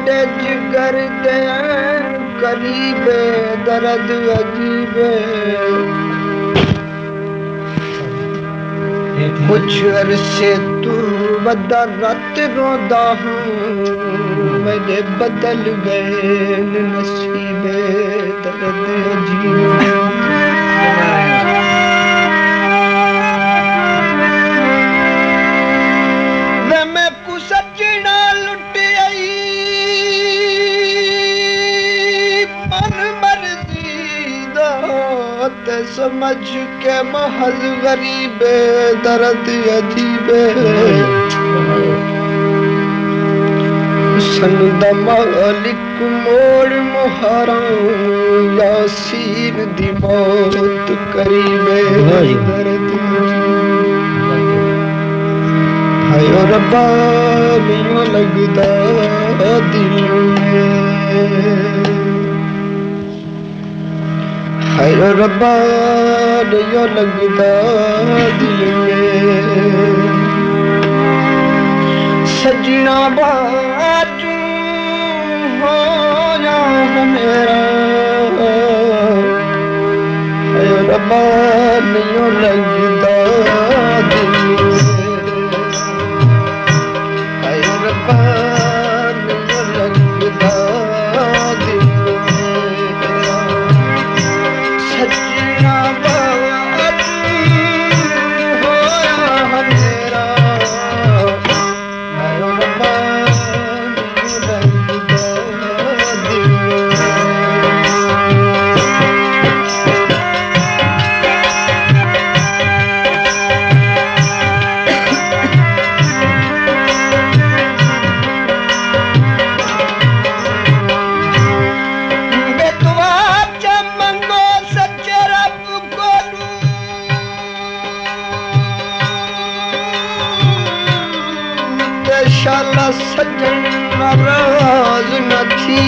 मेरे जिगर दे करीबे दर्द अजीबे कुछ अरसे तू वदा रात रोंदा हूँ मेरे बदल गए नसीबे दर्द अजीबे समझ के महज गरीबे दर्द अजीबे हुस्न दा मालिक मोड़ मुहारा यासीर दी मौत करीबे दर्द हाय रब्बा मैनू लगदा दिल में हाय रब्बा यो लगदा दिल में सजना बाजू होया मेरा हाय रब्बा यो लगदा दिल में हाय रब्बा यो लगदा शाला सजन नाराज न थी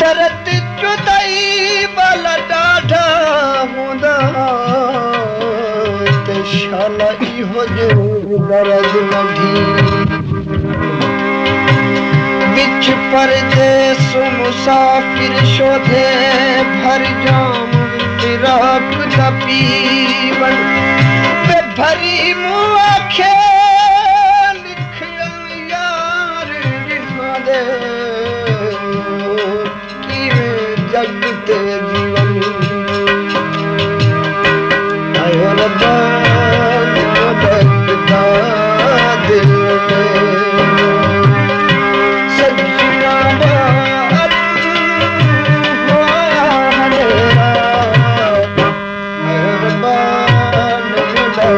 दर्द जुदाई वाला डाढ़ा होंदा ते शाला इहो जो दर्द न थी बिच परदेस मुसाफिर शोधे भर जाम फिराक दा पीवन पे भरी मुआ जगते जीवन आयो रब्बा लगदा दिल में सजना बात होया मेरा आयो रब्बा लगदा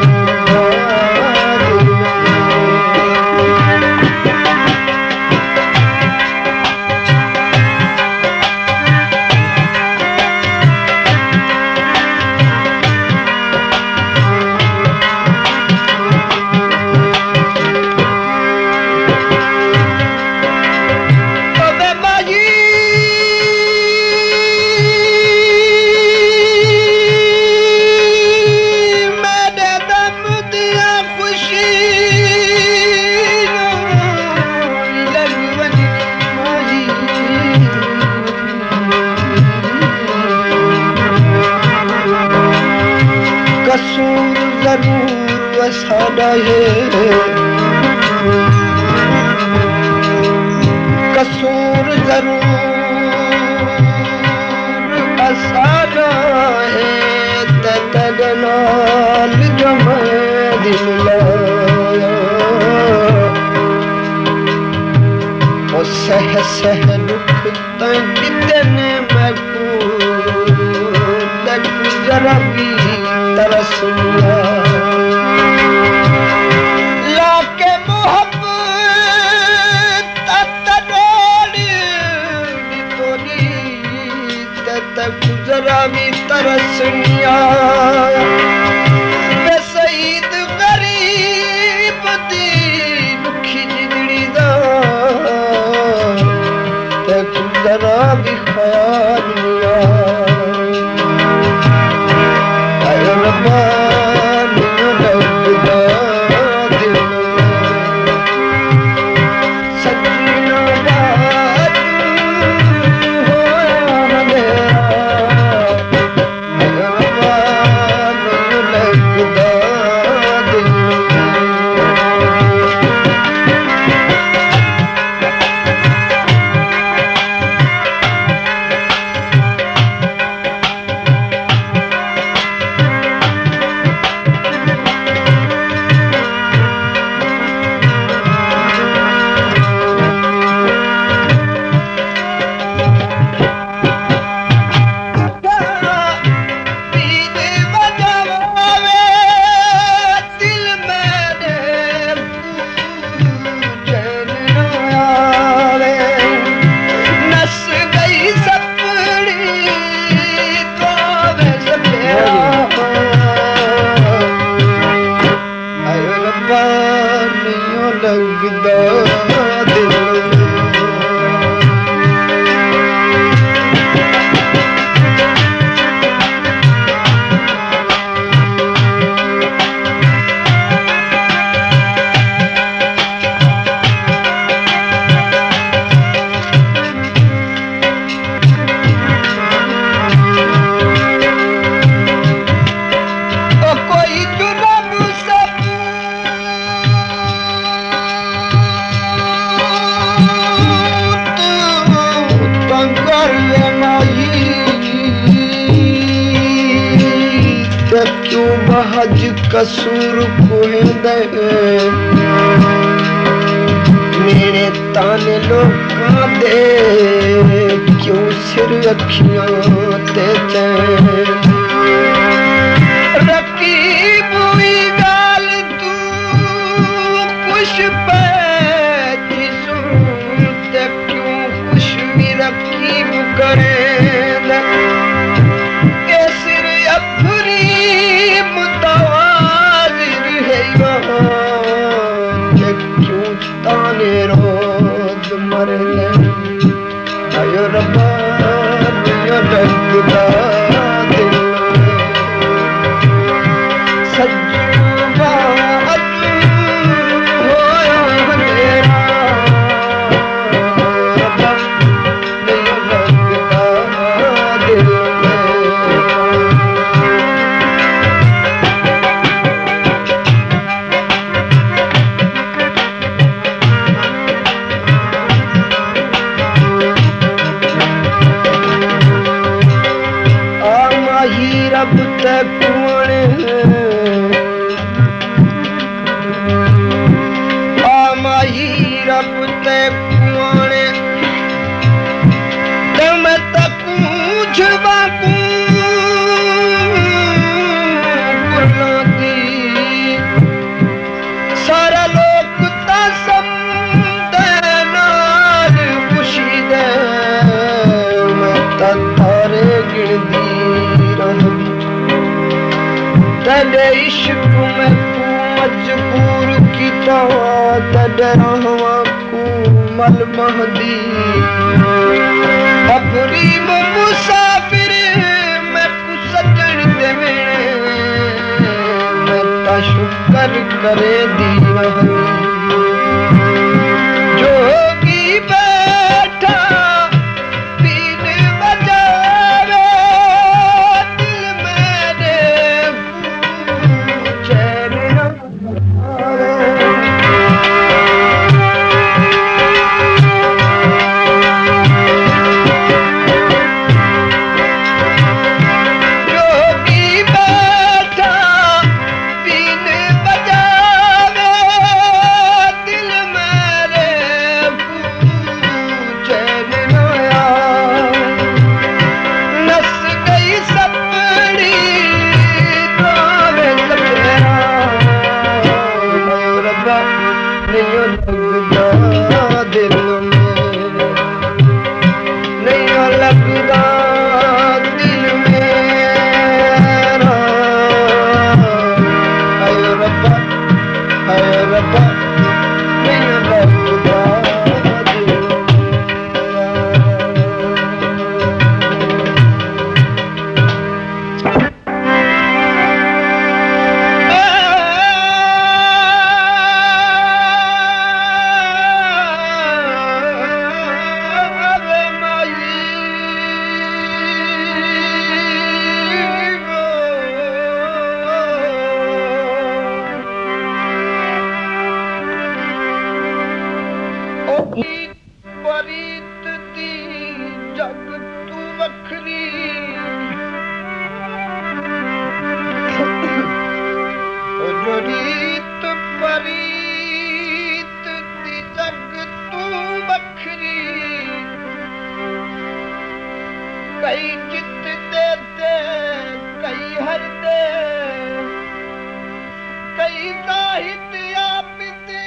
दिल में कसूर जरूर असादा है कसूर जरूर असादा है तगनाल जो मैं दिल लाया ओ सह सह दुख तने मैं जरा भी तरसना लाके मोहब्बत ततडोली तोली तत गुजरा भी तरसनिया मैं सईद गरीब दी दुखी जिगड़ी दा तत गुजरा भी ख्यालिया क्यों बहज कसूर कोहिंदे मेरे ताने लोकां दे क्यों सिर अखियां ते चैन रखी बुई गाल तू कुछ पैती सुन ते क्यों कुछ भी रखी करे रोज मरने आयो रब्बा यो लगदा दिल सजवा होया मेरा रब्बा यो लगदा दिल रब तक कुण आमाही रब तक कुण तम तक झुबा दी सारा लोक ता समदे नाल खुशी दे मैं तारे गिनदी तेरे इश्क में तू मजबूर किता तेरे रहवा को मल महदी अपनी मुसाफिर मैं को सजन दे मैं ता शुक्र करे दी रहनी जोगी बैठा परीत दी जग तू वखरी रीत परीत दी जग तू वखरी कई जित देते कई हर दे कई साहित्य आप दे